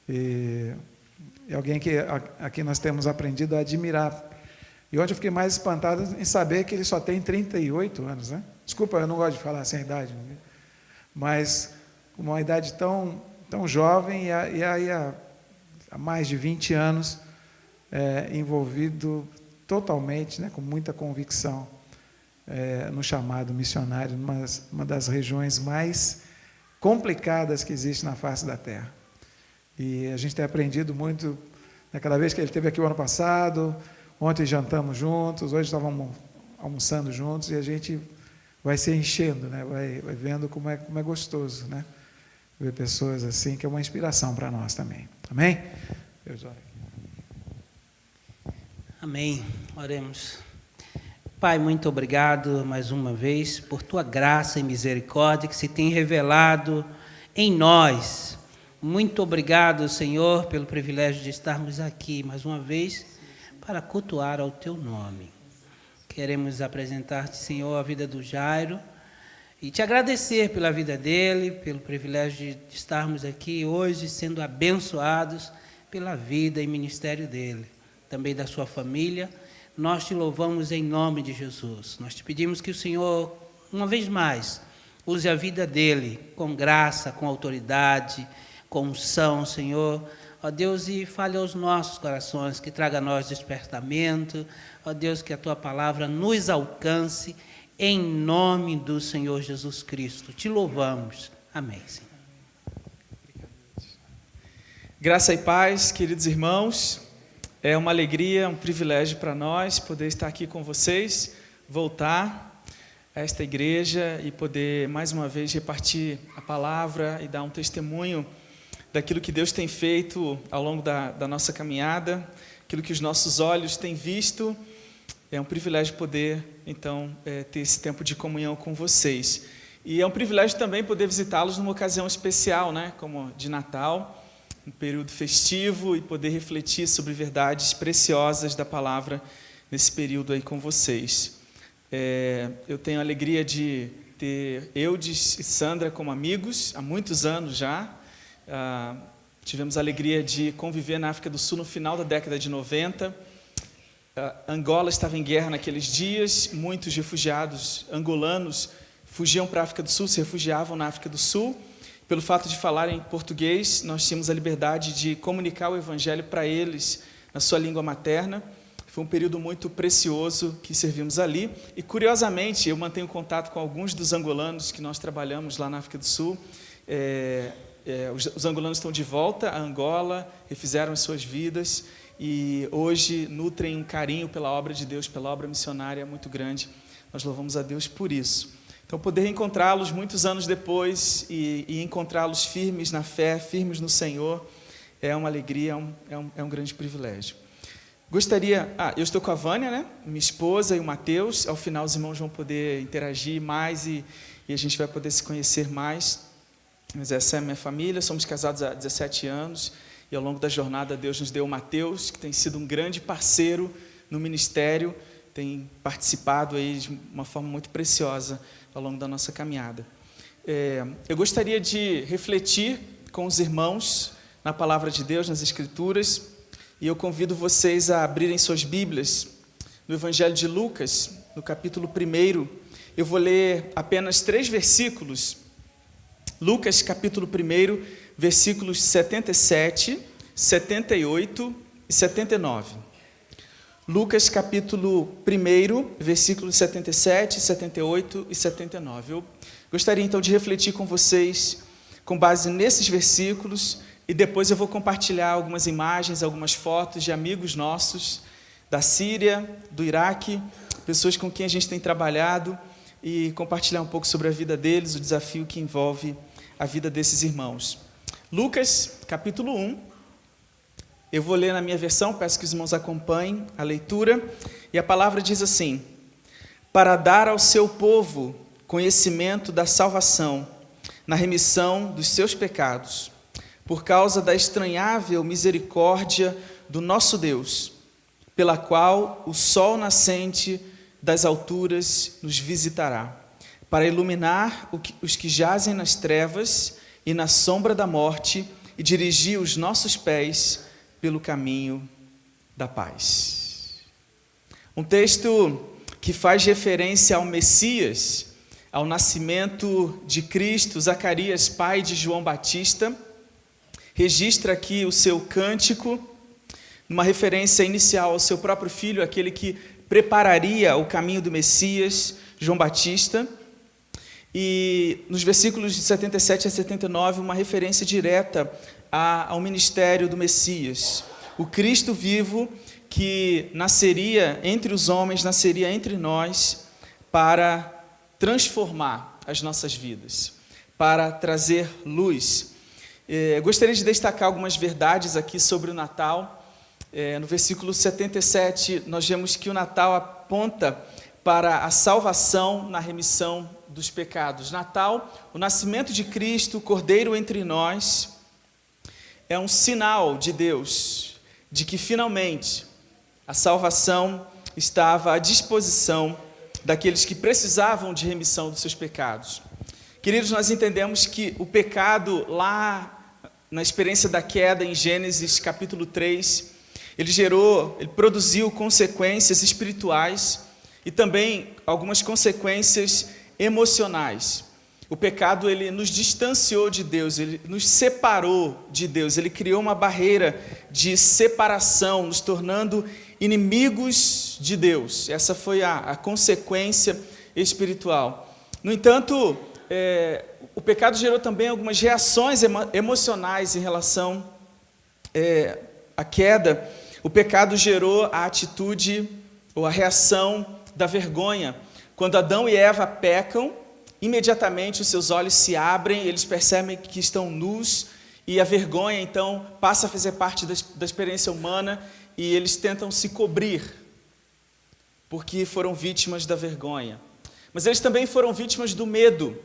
E alguém que aqui nós temos aprendido a admirar. E ontem eu fiquei mais espantado em saber que ele só tem 38 anos, né? Desculpa, eu não gosto de falar assim a idade, mas uma idade tão jovem e aí há mais de 20 anos envolvido totalmente, né, com muita convicção no chamado missionário, uma das regiões mais complicadas que existe na face da Terra. E a gente tem aprendido muito, naquela vez que ele esteve aqui o ano passado, ontem jantamos juntos, hoje estávamos almoçando juntos, e a gente vai se enchendo, né? vai vendo como é gostoso, né? Ver pessoas assim, que é uma inspiração para nós também. Amém? Deus ore. Amém. Oremos. Pai, muito obrigado mais uma vez por Tua graça e misericórdia que se tem revelado em nós. Muito obrigado, Senhor, pelo privilégio de estarmos aqui mais uma vez para cultuar ao Teu nome. Queremos apresentar-te, Senhor, a vida do Jairo e te agradecer pela vida dele, pelo privilégio de estarmos aqui hoje sendo abençoados pela vida e ministério dele, também da sua família. Nós te louvamos em nome de Jesus. Nós te pedimos que o Senhor, uma vez mais, use a vida dele com graça, com autoridade, com unção, Senhor. Ó Deus, e fale aos nossos corações, que traga a nós despertamento. Ó Deus, que a Tua palavra nos alcance, em nome do Senhor Jesus Cristo. Te louvamos. Amém, Senhor. Graça e paz, queridos irmãos. É uma alegria, um privilégio para nós poder estar aqui com vocês, voltar a esta igreja e poder mais uma vez repartir a palavra e dar um testemunho daquilo que Deus tem feito ao longo da nossa caminhada, aquilo que os nossos olhos têm visto. É um privilégio poder, então, ter esse tempo de comunhão com vocês. E é um privilégio também poder visitá-los numa ocasião especial, né, como de Natal, um período festivo, e poder refletir sobre verdades preciosas da palavra nesse período aí com vocês. Eu tenho a alegria de ter Eudes e Sandra como amigos há muitos anos já. Tivemos a alegria de conviver na África do Sul no final da década de 90. Angola estava em guerra naqueles dias, muitos refugiados angolanos fugiam para a África do Sul, se refugiavam na África do Sul. Pelo fato de falarem português, nós tínhamos a liberdade de comunicar o Evangelho para eles na sua língua materna. Foi um período muito precioso que servimos ali. E, curiosamente, eu mantenho contato com alguns dos angolanos que nós trabalhamos lá na África do Sul. Os angolanos estão de volta a Angola, refizeram as suas vidas e hoje nutrem um carinho pela obra de Deus, pela obra missionária muito grande. Nós louvamos a Deus por isso. Então, poder encontrá-los muitos anos depois e encontrá-los firmes na fé, firmes no Senhor, é uma alegria, é um grande privilégio. Eu estou com a Vânia, né? Minha esposa, e o Mateus. Ao final, os irmãos vão poder interagir mais e a gente vai poder se conhecer mais. Mas essa é a minha família, somos casados há 17 anos e ao longo da jornada Deus nos deu o Mateus, que tem sido um grande parceiro no ministério, tem participado aí de uma forma muito preciosa ao longo da nossa caminhada. Eu gostaria de refletir com os irmãos na palavra de Deus, nas Escrituras, e eu convido vocês a abrirem suas Bíblias no Evangelho de Lucas, no capítulo 1. Eu vou ler apenas 3 versículos. Lucas, capítulo 1, versículos 77, 78 e 79. Lucas, capítulo 1, versículos 77, 78 e 79. Eu gostaria, então, de refletir com vocês com base nesses versículos e depois eu vou compartilhar algumas imagens, algumas fotos de amigos nossos da Síria, do Iraque, pessoas com quem a gente tem trabalhado e compartilhar um pouco sobre a vida deles, o desafio que envolve a vida desses irmãos. Lucas, capítulo 1, eu vou ler na minha versão, peço que os irmãos acompanhem a leitura, e a palavra diz assim: para dar ao seu povo conhecimento da salvação, na remissão dos seus pecados, por causa da estranhável misericórdia do nosso Deus, pela qual o sol nascente das alturas nos visitará, para iluminar os que jazem nas trevas e na sombra da morte, e dirigir os nossos pés pelo caminho da paz. Um texto que faz referência ao Messias, ao nascimento de Cristo. Zacarias, pai de João Batista, registra aqui o seu cântico, numa referência inicial ao seu próprio filho, aquele que prepararia o caminho do Messias, João Batista. E nos versículos de 77 a 79, uma referência direta ao ministério do Messias, o Cristo vivo que nasceria entre os homens, nasceria entre nós para transformar as nossas vidas, para trazer luz. Gostaria de destacar algumas verdades aqui sobre o Natal. No versículo 77, nós vemos que o Natal aponta para a salvação na remissão dos pecados. Natal, o nascimento de Cristo, o Cordeiro entre nós, é um sinal de Deus, de que finalmente a salvação estava à disposição daqueles que precisavam de remissão dos seus pecados. Queridos, nós entendemos que o pecado lá na experiência da queda em Gênesis capítulo 3, ele produziu consequências espirituais e também algumas consequências emocionais. O pecado, ele nos distanciou de Deus, ele nos separou de Deus, ele criou uma barreira de separação, nos tornando inimigos de Deus. Essa foi a consequência espiritual. No entanto, o pecado gerou também algumas reações emocionais em relação à queda. O pecado gerou a atitude ou a reação da vergonha. Quando Adão e Eva pecam, imediatamente os seus olhos se abrem, eles percebem que estão nus, e a vergonha, então, passa a fazer parte da experiência humana, e eles tentam se cobrir, porque foram vítimas da vergonha. Mas eles também foram vítimas do medo.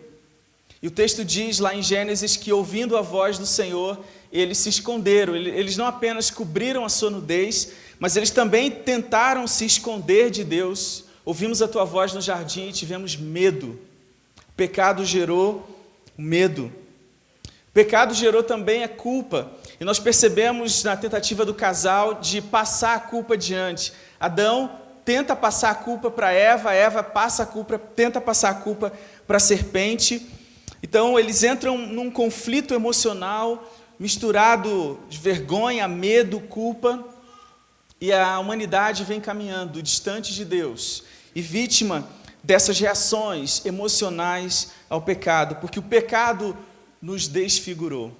E o texto diz lá em Gênesis que, ouvindo a voz do Senhor, eles se esconderam. Eles não apenas cobriram a sua nudez, mas eles também tentaram se esconder de Deus. Ouvimos a tua voz no jardim e tivemos medo. O pecado gerou medo. O pecado gerou também a culpa. E nós percebemos na tentativa do casal de passar a culpa adiante. Adão tenta passar a culpa para Eva, Eva tenta passar a culpa para a serpente. Então eles entram num conflito emocional misturado de vergonha, medo, culpa, e a humanidade vem caminhando distante de Deus e vítima dessas reações emocionais ao pecado, porque o pecado nos desfigurou.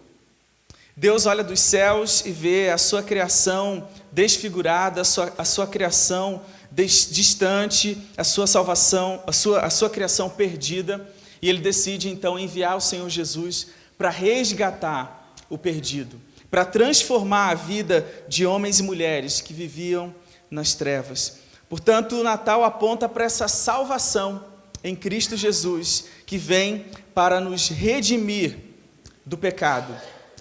Deus olha dos céus e vê a sua criação desfigurada, a sua criação distante, a sua salvação, a sua criação perdida, e Ele decide então enviar o Senhor Jesus para resgatar o perdido, para transformar a vida de homens e mulheres que viviam nas trevas. Portanto, o Natal aponta para essa salvação em Cristo Jesus, que vem para nos redimir do pecado,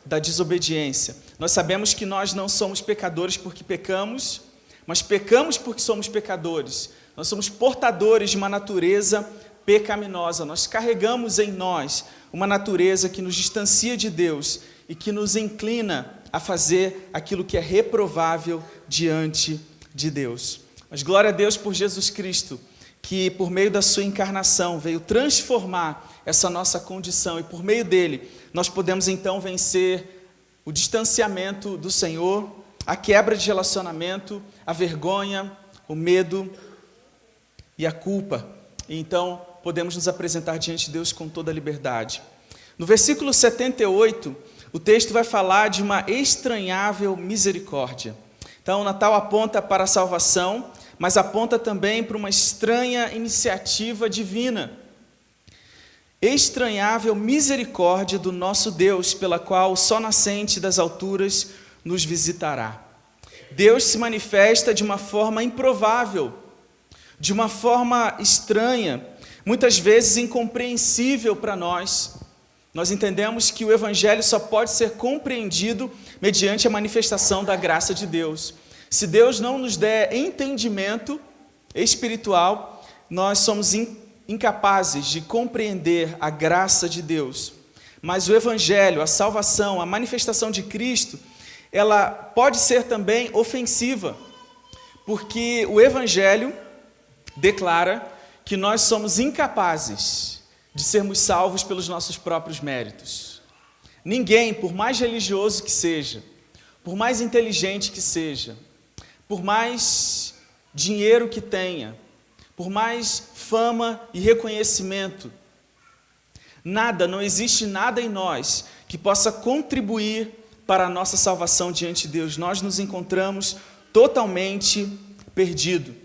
da desobediência. Nós sabemos que nós não somos pecadores porque pecamos, mas pecamos porque somos pecadores. Nós somos portadores de uma natureza pecaminosa. Nós carregamos em nós uma natureza que nos distancia de Deus e que nos inclina a fazer aquilo que é reprovável diante de Deus. Mas glória a Deus por Jesus Cristo, que por meio da sua encarnação veio transformar essa nossa condição, e por meio dele nós podemos então vencer o distanciamento do Senhor, a quebra de relacionamento, a vergonha, o medo e a culpa. E então podemos nos apresentar diante de Deus com toda a liberdade. No versículo 78, o texto vai falar de uma estranhável misericórdia. Então o Natal aponta para a salvação, mas aponta também para uma estranha iniciativa divina. Estranhável misericórdia do nosso Deus, pela qual o sol nascente das alturas nos visitará. Deus se manifesta de uma forma improvável, de uma forma estranha, muitas vezes incompreensível para nós. Nós entendemos que o Evangelho só pode ser compreendido mediante a manifestação da graça de Deus. Se Deus não nos der entendimento espiritual, nós somos incapazes de compreender a graça de Deus. mas o Evangelho, a salvação, a manifestação de Cristo, ela pode ser também ofensiva, porque o Evangelho declara que nós somos incapazes de sermos salvos pelos nossos próprios méritos. Ninguém, por mais religioso que seja, por mais inteligente que seja, por mais dinheiro que tenha, por mais fama e reconhecimento, não existe nada em nós que possa contribuir para a nossa salvação diante de Deus. Nós nos encontramos totalmente perdidos.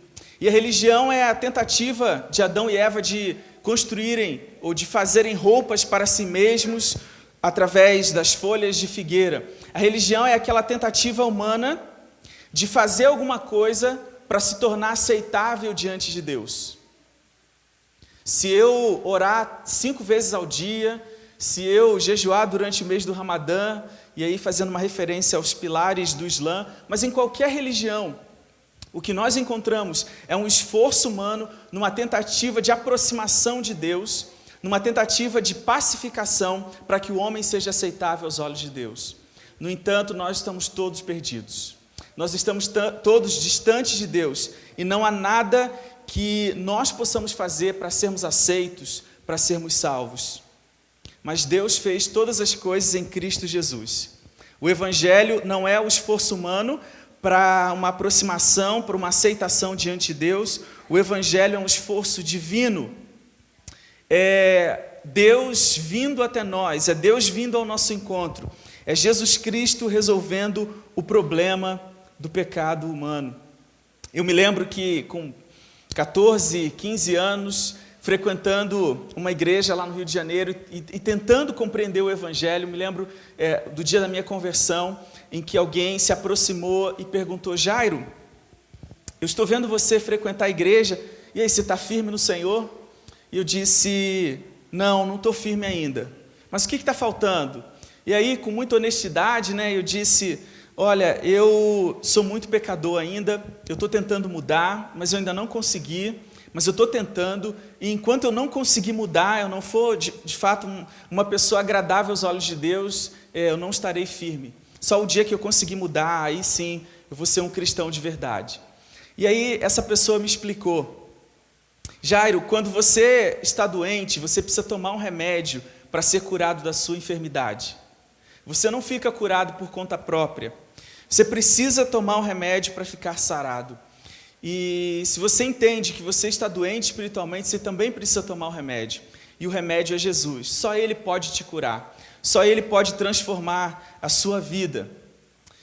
E a religião é a tentativa de Adão e Eva de construírem ou de fazerem roupas para si mesmos através das folhas de figueira. A religião é aquela tentativa humana de fazer alguma coisa para se tornar aceitável diante de Deus. Se eu orar 5 vezes ao dia, se eu jejuar durante o mês do Ramadã, e aí fazendo uma referência aos pilares do Islã, mas em qualquer religião, o que nós encontramos é um esforço humano numa tentativa de aproximação de Deus, numa tentativa de pacificação para que o homem seja aceitável aos olhos de Deus. No entanto, nós estamos todos perdidos. Nós estamos todos distantes de Deus e não há nada que nós possamos fazer para sermos aceitos, para sermos salvos. Mas Deus fez todas as coisas em Cristo Jesus. O Evangelho não é o esforço humano para uma aproximação, para uma aceitação diante de Deus. O Evangelho é um esforço divino. É Deus vindo até nós, é Deus vindo ao nosso encontro. É Jesus Cristo resolvendo o problema do pecado humano. Eu me lembro que com 14, 15 anos, frequentando uma igreja lá no Rio de Janeiro e tentando compreender o Evangelho, me lembro do dia da minha conversão, em que alguém se aproximou e perguntou: Jairo, eu estou vendo você frequentar a igreja, e aí, você está firme no Senhor? E eu disse: não estou firme ainda. Mas o que está faltando? E aí, com muita honestidade, eu disse: olha, eu sou muito pecador ainda, eu estou tentando mudar, mas eu ainda não consegui, mas eu estou tentando, e enquanto eu não conseguir mudar, eu não for de fato uma pessoa agradável aos olhos de Deus, eu não estarei firme. Só o dia que eu conseguir mudar, aí sim, eu vou ser um cristão de verdade. E aí essa pessoa me explicou: Jairo, quando você está doente, você precisa tomar um remédio para ser curado da sua enfermidade. Você não fica curado por conta própria. Você precisa tomar um remédio para ficar sarado. E se você entende que você está doente espiritualmente, você também precisa tomar um remédio. E o remédio é Jesus. Só Ele pode te curar. Só Ele pode transformar a sua vida.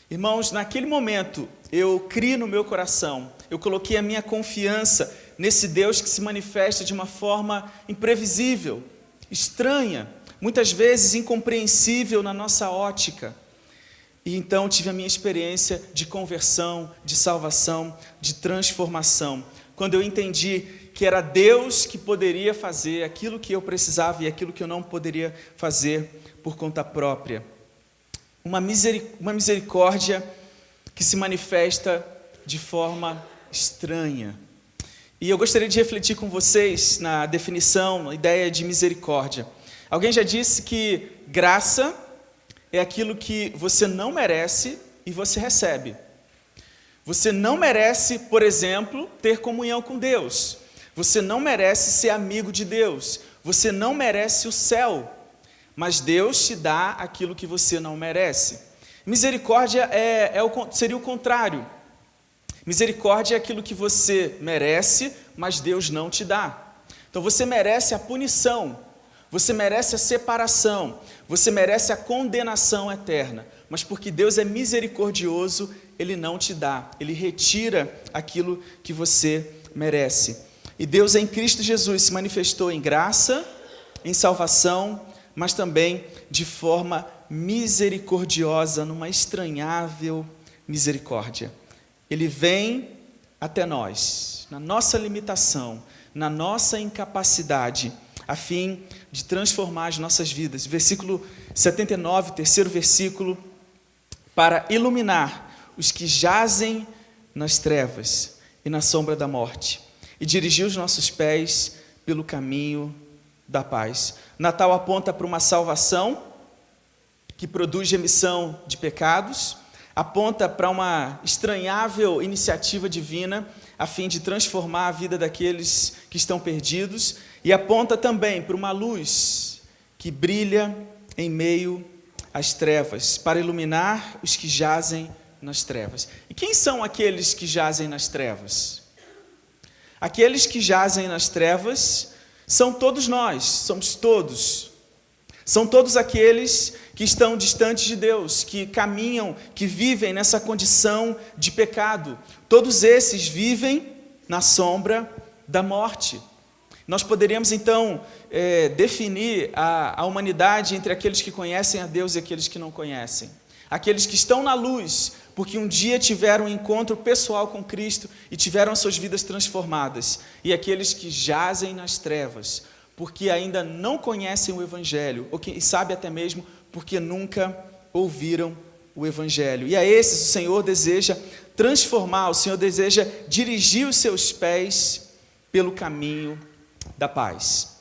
Irmãos, naquele momento, eu criei no meu coração, eu coloquei a minha confiança nesse Deus que se manifesta de uma forma imprevisível, estranha, muitas vezes incompreensível na nossa ótica. E então tive a minha experiência de conversão, de salvação, de transformação, quando eu entendi que era Deus que poderia fazer aquilo que eu precisava e aquilo que eu não poderia fazer por conta própria. Uma misericórdia que se manifesta de forma estranha. E eu gostaria de refletir com vocês na definição, na ideia de misericórdia. Alguém já disse que graça é aquilo que você não merece e você recebe. Você não merece, por exemplo, ter comunhão com Deus. Você não merece ser amigo de Deus. Você não merece o céu. Mas Deus te dá aquilo que você não merece. Misericórdia seria o contrário. Misericórdia é aquilo que você merece, mas Deus não te dá. Então você merece a punição, você merece a separação, você merece a condenação eterna. Mas porque Deus é misericordioso, Ele não te dá, Ele retira aquilo que você merece. E Deus em Cristo Jesus se manifestou em graça, em salvação, mas também de forma misericordiosa, numa estranhável misericórdia. Ele vem até nós, na nossa limitação, na nossa incapacidade, a fim de transformar as nossas vidas. Versículo 79, terceiro versículo, para iluminar os que jazem nas trevas e na sombra da morte, e dirigir os nossos pés pelo caminho da paz. Natal aponta para uma salvação que produz remissão de pecados, aponta para uma estranhável iniciativa divina a fim de transformar a vida daqueles que estão perdidos, e aponta também para uma luz que brilha em meio às trevas, para iluminar os que jazem nas trevas. E quem são aqueles que jazem nas trevas? Aqueles que jazem nas trevas são todos nós, somos todos. São todos aqueles que estão distantes de Deus, que caminham, que vivem nessa condição de pecado. Todos esses vivem na sombra da morte. Nós poderíamos, então, definir a humanidade entre aqueles que conhecem a Deus e aqueles que não conhecem. Aqueles que estão na luz, porque um dia tiveram um encontro pessoal com Cristo e tiveram as suas vidas transformadas. E aqueles que jazem nas trevas, porque ainda não conhecem o Evangelho, ou quem sabe até mesmo porque nunca ouviram o Evangelho. E a esses o Senhor deseja transformar, o Senhor deseja dirigir os seus pés pelo caminho da paz.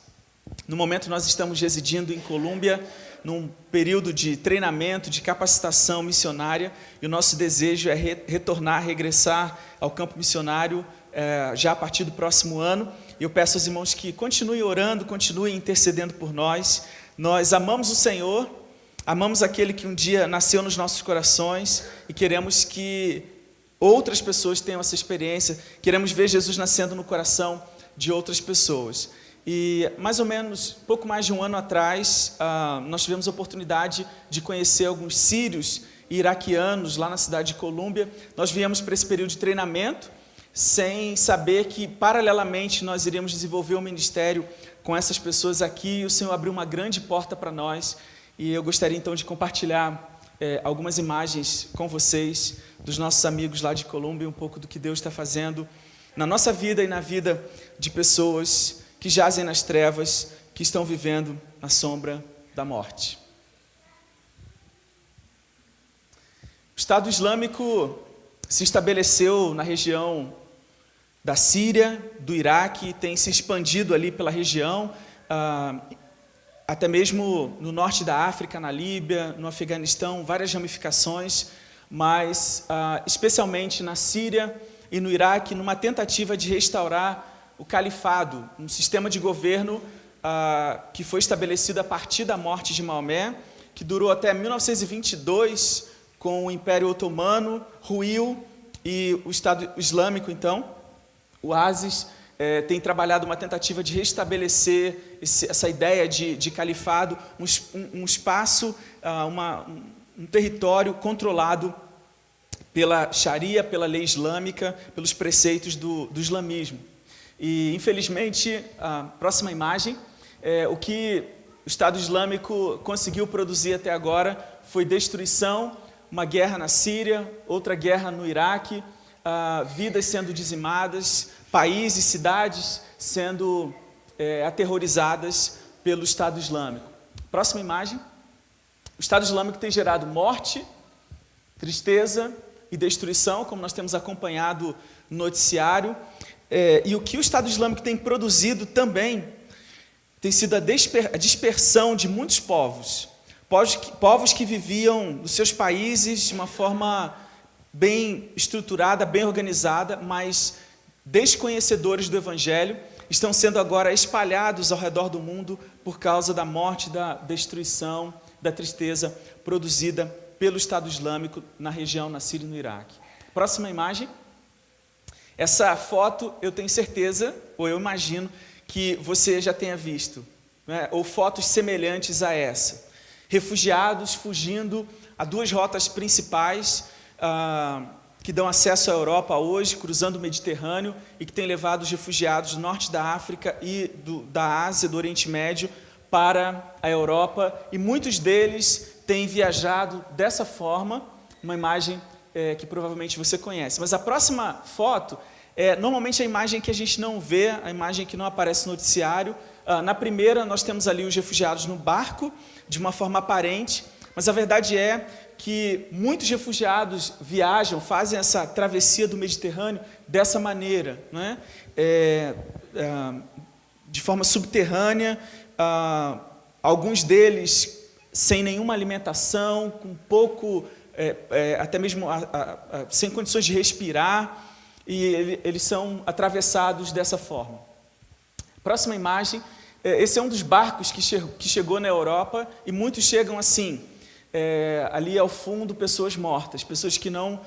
No momento nós estamos residindo em Colômbia, num período de treinamento, de capacitação missionária, e o nosso desejo é retornar, regressar ao campo missionário já a partir do próximo ano. E eu peço aos irmãos que continuem orando, continuem intercedendo por nós. Nós amamos o Senhor, amamos aquele que um dia nasceu nos nossos corações e queremos que outras pessoas tenham essa experiência, queremos ver Jesus nascendo no coração de outras pessoas. E mais ou menos, pouco mais de um ano atrás, nós tivemos a oportunidade de conhecer alguns sírios e iraquianos lá na cidade de Colômbia. Nós viemos para esse período de treinamento, sem saber que, paralelamente, nós iríamos desenvolver um ministério com essas pessoas aqui, e o Senhor abriu uma grande porta para nós, e eu gostaria então de compartilhar algumas imagens com vocês, dos nossos amigos lá de Colômbia, um pouco do que Deus está fazendo na nossa vida e na vida de pessoas que jazem nas trevas, que estão vivendo na sombra da morte. O Estado Islâmico se estabeleceu na região da Síria, do Iraque, tem se expandido ali pela região, até mesmo no norte da África, na Líbia, no Afeganistão, várias ramificações, mas especialmente na Síria e no Iraque, numa tentativa de restaurar o califado, um sistema de governo que foi estabelecido a partir da morte de Maomé, que durou até 1922, com o Império Otomano, ruiu, e o Estado Islâmico, então, o ISIS, tem trabalhado uma tentativa de restabelecer essa ideia de califado, um espaço, um território controlado pela Sharia, pela lei islâmica, pelos preceitos do islamismo. E, infelizmente, a próxima imagem, o que o Estado Islâmico conseguiu produzir até agora foi destruição, uma guerra na Síria, outra guerra no Iraque, vidas sendo dizimadas, países, cidades sendo aterrorizadas pelo Estado Islâmico. Próxima imagem. O Estado Islâmico tem gerado morte, tristeza e destruição, como nós temos acompanhado no noticiário. E o que o Estado Islâmico tem produzido também tem sido a dispersão de muitos povos que viviam nos seus países de uma forma bem estruturada, bem organizada, mas desconhecedores do Evangelho, estão sendo agora espalhados ao redor do mundo por causa da morte, da destruição, da tristeza produzida pelo Estado Islâmico na região, na Síria e no Iraque. Próxima imagem. Essa foto, eu tenho certeza, ou eu imagino, que você já tenha visto, né? Ou fotos semelhantes a essa. Refugiados fugindo a duas rotas principais que dão acesso à Europa hoje, cruzando o Mediterrâneo, e que tem levado os refugiados do norte da África e da Ásia, do Oriente Médio, para a Europa, e muitos deles têm viajado dessa forma, uma imagem que provavelmente você conhece. Mas a próxima foto é normalmente a imagem que a gente não vê, a imagem que não aparece no noticiário. Na primeira, nós temos ali os refugiados no barco, de uma forma aparente, mas a verdade é que muitos refugiados viajam, fazem essa travessia do Mediterrâneo dessa maneira, né? De forma subterrânea. Alguns deles sem nenhuma alimentação, com pouco, até mesmo sem condições de respirar, e eles são atravessados dessa forma. Próxima imagem, esse é um dos barcos que chegou na Europa, e muitos chegam assim, ali ao fundo, pessoas mortas, pessoas que não...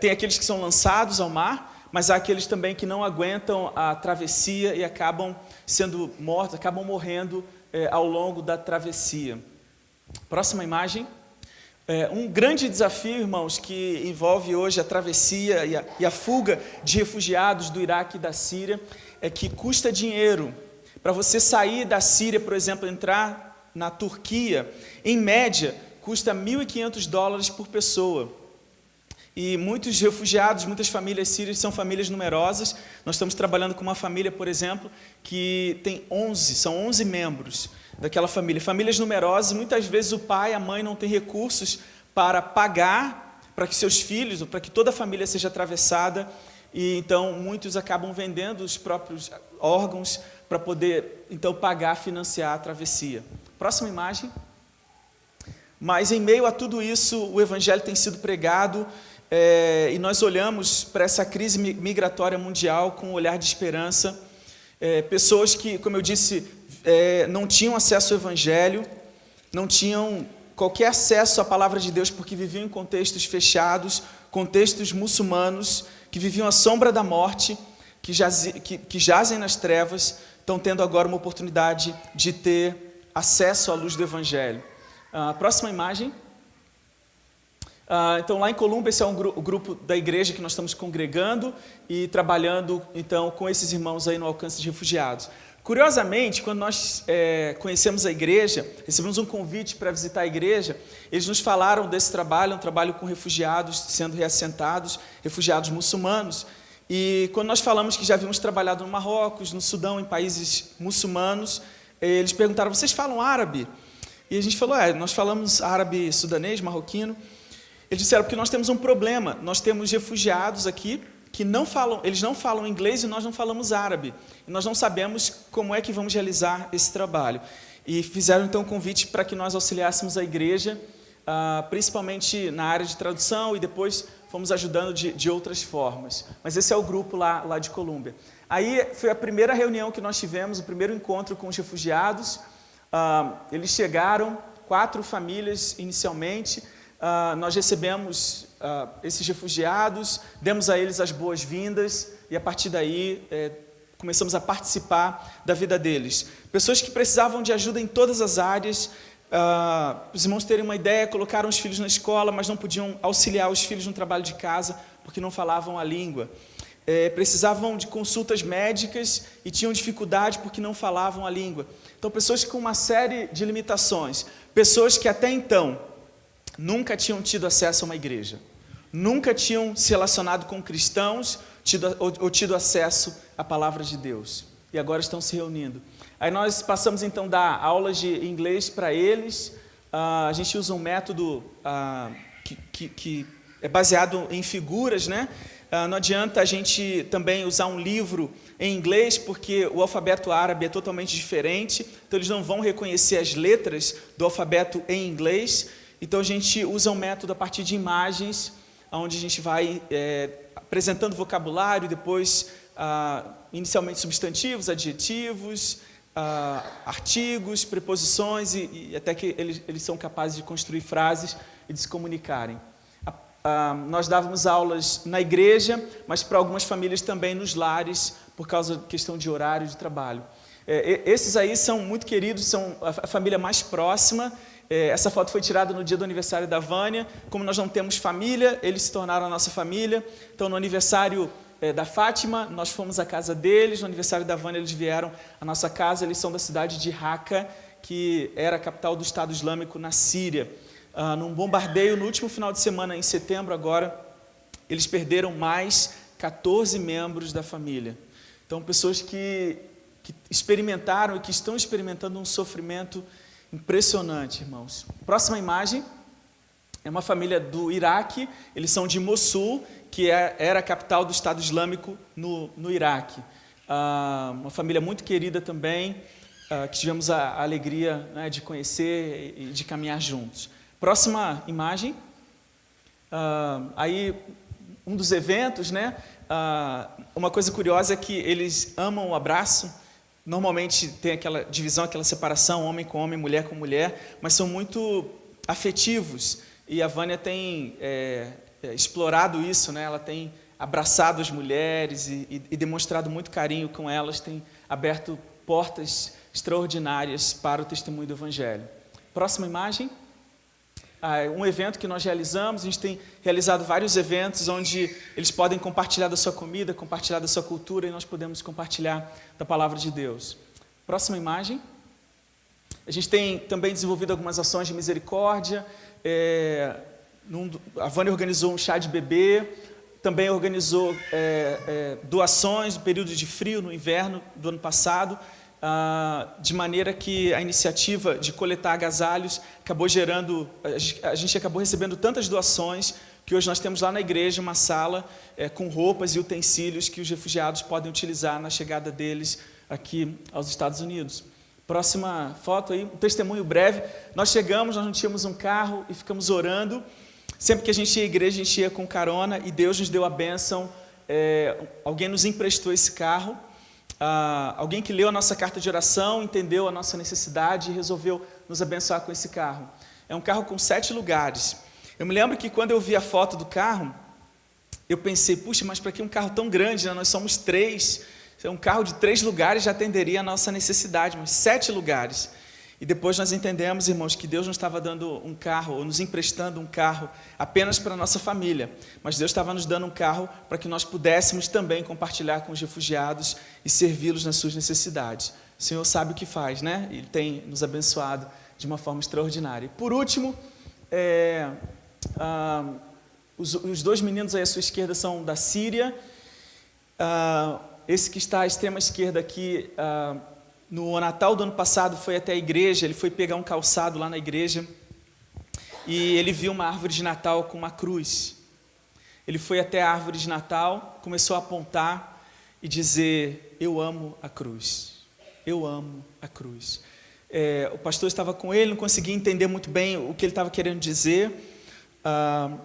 tem aqueles que são lançados ao mar, mas há aqueles também que não aguentam a travessia e acabam sendo mortos, acabam morrendo ao longo da travessia. Próxima imagem. Um grande desafio, irmãos, que envolve hoje a travessia e a fuga de refugiados do Iraque e da Síria, é que custa dinheiro. Para você sair da Síria, por exemplo, entrar na Turquia, em média, custa $1.500 por pessoa. E muitos refugiados, muitas famílias sírias são famílias numerosas. Nós estamos trabalhando com uma família, por exemplo, que tem 11 membros daquela família. Famílias numerosas, muitas vezes o pai e a mãe não têm recursos para pagar para que seus filhos, ou para que toda a família seja atravessada. E então muitos acabam vendendo os próprios órgãos para poder então pagar, financiar a travessia. Próxima imagem. Mas em meio a tudo isso, o evangelho tem sido pregado, e nós olhamos para essa crise migratória mundial com um olhar de esperança. Pessoas que, como eu disse, não tinham acesso ao evangelho, não tinham qualquer acesso à palavra de Deus, porque viviam em contextos fechados, contextos muçulmanos, que viviam à sombra da morte, que jazem nas trevas, estão tendo agora uma oportunidade de ter acesso à luz do evangelho. Próxima imagem. Então, lá em Colômbia, esse é o grupo da igreja que nós estamos congregando e trabalhando, então, com esses irmãos aí no alcance de refugiados. Curiosamente, quando nós conhecemos a igreja, recebemos um convite para visitar a igreja, eles nos falaram desse trabalho, um trabalho com refugiados sendo reassentados, refugiados muçulmanos. E quando nós falamos que já havíamos trabalhado no Marrocos, no Sudão, em países muçulmanos, eles perguntaram, vocês falam árabe? E a gente falou, nós falamos árabe, sudanês, marroquino. Eles disseram, porque nós temos um problema, nós temos refugiados aqui que eles não falam inglês e nós não falamos árabe. E nós não sabemos como é que vamos realizar esse trabalho. E fizeram então um convite para que nós auxiliássemos a igreja, principalmente na área de tradução, e depois fomos ajudando de outras formas. Mas esse é o grupo lá de Colômbia. Aí foi a primeira reunião que nós tivemos, o primeiro encontro com os refugiados. Eles chegaram, 4 famílias inicialmente. Nós recebemos esses refugiados, demos a eles as boas-vindas e a partir daí começamos a participar da vida deles. Pessoas que precisavam de ajuda em todas as áreas. Os irmãos terem uma ideia, colocaram os filhos na escola, mas não podiam auxiliar os filhos no trabalho de casa porque não falavam a língua. Precisavam de consultas médicas e tinham dificuldade porque não falavam a língua. Então, pessoas com uma série de limitações, pessoas que até então nunca tinham tido acesso a uma igreja, nunca tinham se relacionado com cristãos ou tido acesso à palavra de Deus, e agora estão se reunindo. Aí nós passamos então a dar aulas de inglês para eles. A gente usa um método que é baseado em figuras, né? Não adianta a gente também usar um livro em inglês, porque o alfabeto árabe é totalmente diferente, então eles não vão reconhecer as letras do alfabeto em inglês. Então a gente usa um método a partir de imagens, onde a gente vai apresentando vocabulário, depois inicialmente substantivos, adjetivos, artigos, preposições, e até que eles são capazes de construir frases e de se comunicarem. Nós dávamos aulas na igreja, mas para algumas famílias também nos lares, por causa da questão de horário de trabalho. Esses aí são muito queridos, são a família mais próxima. Essa foto foi tirada no dia do aniversário da Vânia. Como nós não temos família, eles se tornaram a nossa família. Então, no aniversário da Fátima, nós fomos à casa deles. No aniversário da Vânia, eles vieram à nossa casa. Eles são da cidade de Raqqa, que era a capital do Estado Islâmico na Síria. Num bombardeio, no último final de semana, em setembro agora, eles perderam mais 14 membros da família. Então, pessoas que experimentaram e que estão experimentando um sofrimento impressionante, irmãos. Próxima imagem é uma família do Iraque. Eles são de Mossul, que era a capital do Estado Islâmico no Iraque. Uma família muito querida também. que tivemos a alegria, né, de conhecer e de caminhar juntos. Próxima imagem. Aí, um dos eventos, né? Uma coisa curiosa é que eles amam o abraço. Normalmente tem aquela divisão, aquela separação, homem com homem, mulher com mulher, mas são muito afetivos. E a Vânia tem explorado isso, né? Ela tem abraçado as mulheres e demonstrado muito carinho com elas, tem aberto portas extraordinárias para o testemunho do Evangelho. Próxima imagem. Um evento que nós realizamos, a gente tem realizado vários eventos onde eles podem compartilhar da sua comida, compartilhar da sua cultura, e nós podemos compartilhar da palavra de Deus. Próxima imagem. A gente tem também desenvolvido algumas ações de misericórdia. A Vânia organizou um chá de bebê, também organizou doações no período de frio, no inverno do ano passado, de maneira que a iniciativa de coletar agasalhos acabou gerando, a gente acabou recebendo tantas doações que hoje nós temos lá na igreja uma sala com roupas e utensílios que os refugiados podem utilizar na chegada deles aqui aos Estados Unidos. Próxima foto aí, um testemunho breve. Nós chegamos, nós não tínhamos um carro e ficamos orando. Sempre que a gente ia à igreja, a gente ia com carona e Deus nos deu a bênção. Alguém nos emprestou esse carro. Alguém que leu a nossa carta de oração, entendeu a nossa necessidade e resolveu nos abençoar com esse carro. É um carro com 7 lugares. Eu me lembro que quando eu vi a foto do carro, eu pensei, puxa, mas para que um carro tão grande, né? Nós somos 3, um carro de 3 lugares já atenderia a nossa necessidade, mas 7 lugares. E depois nós entendemos, irmãos, que Deus não estava dando um carro, ou nos emprestando um carro apenas para a nossa família, mas Deus estava nos dando um carro para que nós pudéssemos também compartilhar com os refugiados e servi-los nas suas necessidades. O Senhor sabe o que faz, né? Ele tem nos abençoado de uma forma extraordinária. E por último, os 2 meninos aí à sua esquerda são da Síria. Esse que está à extrema esquerda aqui, no Natal do ano passado, foi até a igreja, ele foi pegar um calçado lá na igreja e ele viu uma árvore de Natal com uma cruz. Ele foi até a árvore de Natal, começou a apontar e dizer, eu amo a cruz, eu amo a cruz. O pastor estava com ele, não conseguia entender muito bem o que ele estava querendo dizer,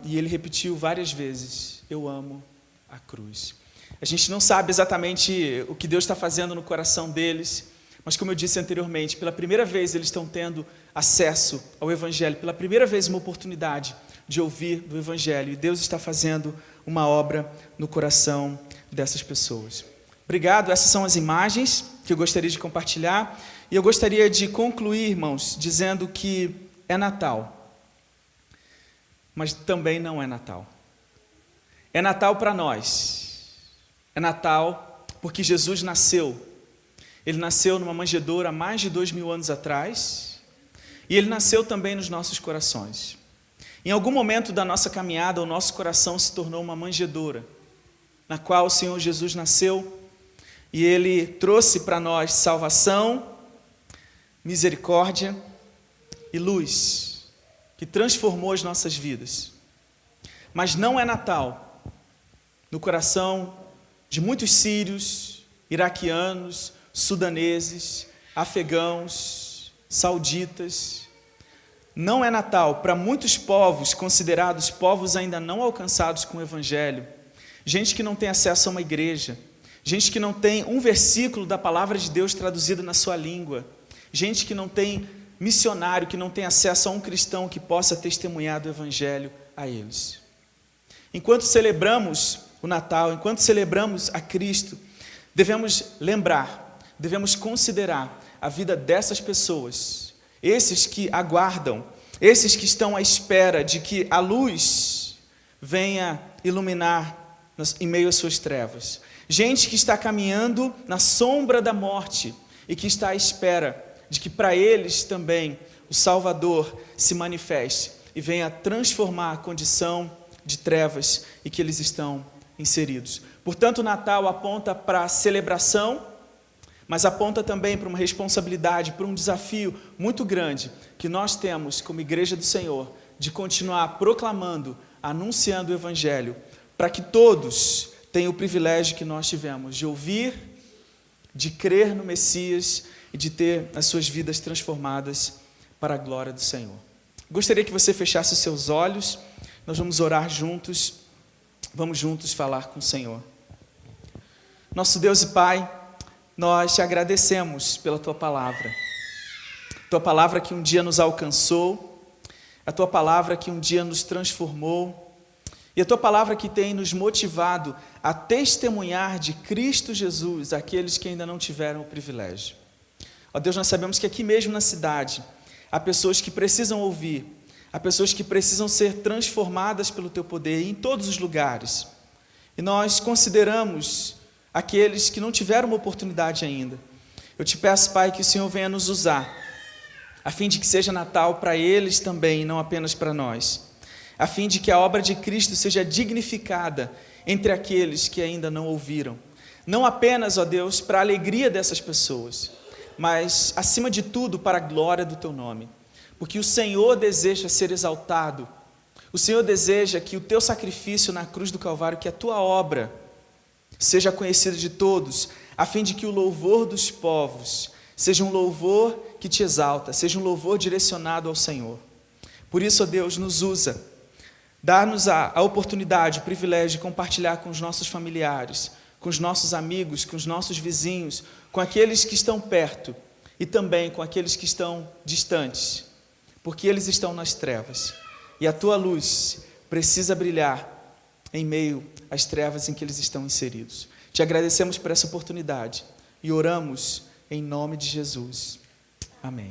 e ele repetiu várias vezes, eu amo a cruz. A gente não sabe exatamente o que Deus está fazendo no coração deles, mas como eu disse anteriormente, pela primeira vez eles estão tendo acesso ao Evangelho, pela primeira vez uma oportunidade de ouvir do Evangelho, e Deus está fazendo uma obra no coração dessas pessoas. Obrigado, essas são as imagens que eu gostaria de compartilhar, e eu gostaria de concluir, irmãos, dizendo que é Natal, mas também não é Natal. É Natal para nós. É Natal porque Jesus nasceu. Ele nasceu numa manjedoura há mais de 2000 anos atrás, e Ele nasceu também nos nossos corações. Em algum momento da nossa caminhada, o nosso coração se tornou uma manjedoura, na qual o Senhor Jesus nasceu, e Ele trouxe para nós salvação, misericórdia e luz, que transformou as nossas vidas. Mas não é Natal no coração de muitos sírios, iraquianos, sudaneses, afegãos, sauditas. Não é Natal para muitos povos considerados povos ainda não alcançados com o Evangelho, gente que não tem acesso a uma igreja, gente que não tem um versículo da palavra de Deus traduzido na sua língua, gente que não tem missionário, que não tem acesso a um cristão que possa testemunhar do Evangelho a eles. Enquanto celebramos o Natal, enquanto celebramos a Cristo, devemos lembrar, devemos considerar a vida dessas pessoas, esses que aguardam, esses que estão à espera de que a luz venha iluminar em meio às suas trevas. Gente que está caminhando na sombra da morte e que está à espera de que para eles também o Salvador se manifeste e venha transformar a condição de trevas em que eles estão inseridos. Portanto, o Natal aponta para a celebração, mas aponta também para uma responsabilidade, para um desafio muito grande que nós temos como Igreja do Senhor, de continuar proclamando, anunciando o Evangelho, para que todos tenham o privilégio que nós tivemos de ouvir, de crer no Messias e de ter as suas vidas transformadas para a glória do Senhor. Gostaria que você fechasse os seus olhos, nós vamos orar juntos, vamos juntos falar com o Senhor. Nosso Deus e Pai, nós te agradecemos pela Tua palavra que um dia nos alcançou, a Tua palavra que um dia nos transformou, e a Tua palavra que tem nos motivado a testemunhar de Cristo Jesus àqueles que ainda não tiveram o privilégio. Ó Deus, nós sabemos que aqui mesmo na cidade, há pessoas que precisam ouvir, há pessoas que precisam ser transformadas pelo Teu poder em todos os lugares. E nós consideramos aqueles que não tiveram uma oportunidade ainda. Eu te peço, Pai, que o Senhor venha nos usar, a fim de que seja Natal para eles também, não apenas para nós. A fim de que a obra de Cristo seja dignificada entre aqueles que ainda não ouviram. Não apenas, ó Deus, para a alegria dessas pessoas, mas, acima de tudo, para a glória do Teu nome. Porque o Senhor deseja ser exaltado. O Senhor deseja que o Teu sacrifício na cruz do Calvário, que a Tua obra, seja conhecida de todos, a fim de que o louvor dos povos seja um louvor que Te exalta, seja um louvor direcionado ao Senhor. Por isso, ó Deus, nos usa. Dá-nos a oportunidade, o privilégio de compartilhar com os nossos familiares, com os nossos amigos, com os nossos vizinhos, com aqueles que estão perto e também com aqueles que estão distantes, porque eles estão nas trevas. E a Tua luz precisa brilhar em meio às trevas em que eles estão inseridos. Te agradecemos por essa oportunidade e oramos em nome de Jesus. Amém.